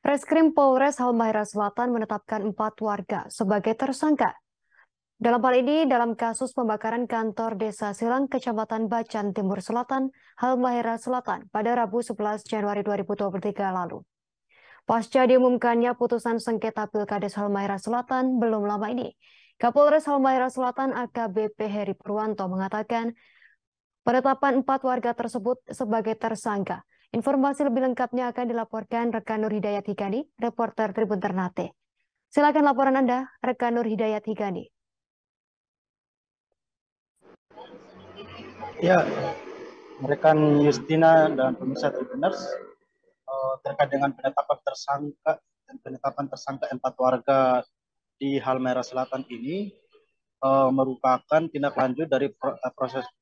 Reskrim Polres Halmahera Selatan menetapkan 4 warga sebagai tersangka. Dalam hal ini, dalam kasus pembakaran kantor Desa Silang, Kecamatan Bacan Timur Selatan, Halmahera Selatan pada Rabu 11 Januari 2023 lalu. Pasca diumumkannya putusan sengketa Pilkades Halmahera Selatan belum lama ini, Kapolres Halmahera Selatan AKBP Heri Purwanto mengatakan penetapan 4 warga tersebut sebagai tersangka. Informasi lebih lengkapnya akan dilaporkan rekan Nur Hidayat Higani, reporter Tribun Ternate. Silakan laporan Anda, rekan Nur Hidayat Higani. Ya, rekan Justina dan pemirsa Tribuners terkait dengan penetapan tersangka 4 warga di Halmahera Selatan ini merupakan tindak lanjut dari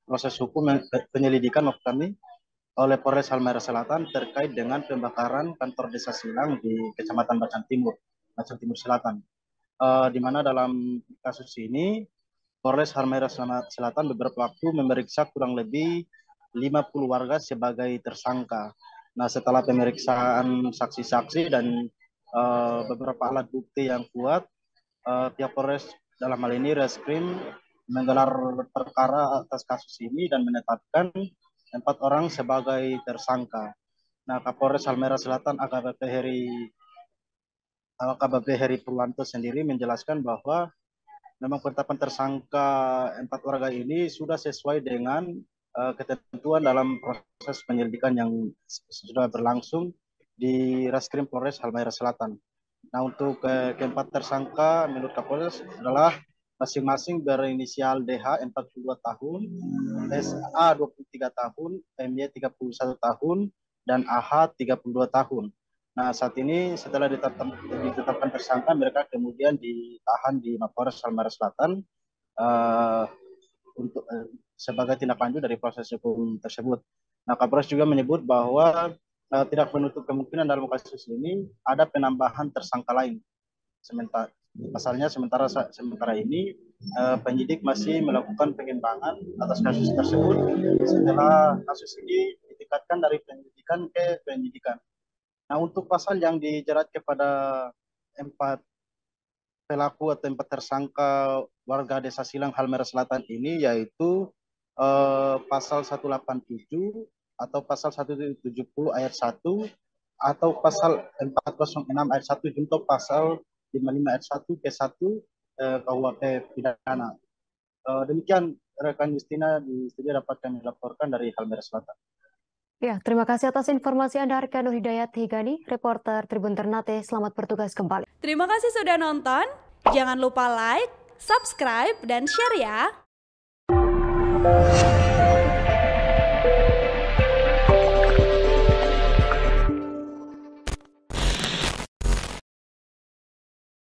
proses hukum penyelidikan kami oleh Polres Halmahera Selatan terkait dengan pembakaran kantor Desa Silang di Kecamatan Bacan Timur Selatan. Di mana dalam kasus ini Polres Halmahera Selatan beberapa waktu memeriksa kurang lebih 50 warga sebagai tersangka. Nah, setelah pemeriksaan saksi-saksi dan beberapa alat bukti yang kuat, pihak Polres dalam hal ini Reskrim menggelar perkara atas kasus ini dan menetapkan 4 orang sebagai tersangka. Nah, Kapolres Halmahera Selatan AKBP Heri Purwanto sendiri menjelaskan bahwa memang penetapan tersangka 4 warga ini sudah sesuai dengan ketentuan dalam proses penyelidikan yang sudah berlangsung di Reskrim Polres Halmahera Selatan. Nah, untuk keempat tersangka menurut Kapolres adalah masing-masing berinisial DH 42 tahun, SA 23 tahun, MY 31 tahun, dan AH 32 tahun. Nah, saat ini setelah ditetapkan tersangka, mereka kemudian ditahan di Mapolres Halmahera Selatan untuk sebagai tindak lanjut dari proses hukum tersebut. Nah, Kapolres juga menyebut bahwa tidak menutup kemungkinan dalam kasus ini ada penambahan tersangka lain. Sementara ini penyidik masih melakukan pengembangan atas kasus tersebut setelah kasus ini ditingkatkan dari penyelidikan ke penyidikan. Nah, untuk pasal yang dijerat kepada 4 pelaku atau 4 tersangka warga Desa Silang Halmahera Selatan ini yaitu pasal 187 atau pasal 170 ayat 1 atau pasal 406 ayat 1 junto pasal 55 ayat 1 ke 1 KUHP pidana. Demikian rekan Justina di studio dapat kami laporkan dari Halmahera Selatan. Ya, terima kasih atas informasi Anda, rekan Nur Hidayat Higani, reporter Tribun Ternate. Selamat bertugas kembali. Terima kasih sudah nonton. Jangan lupa like, subscribe, dan share ya.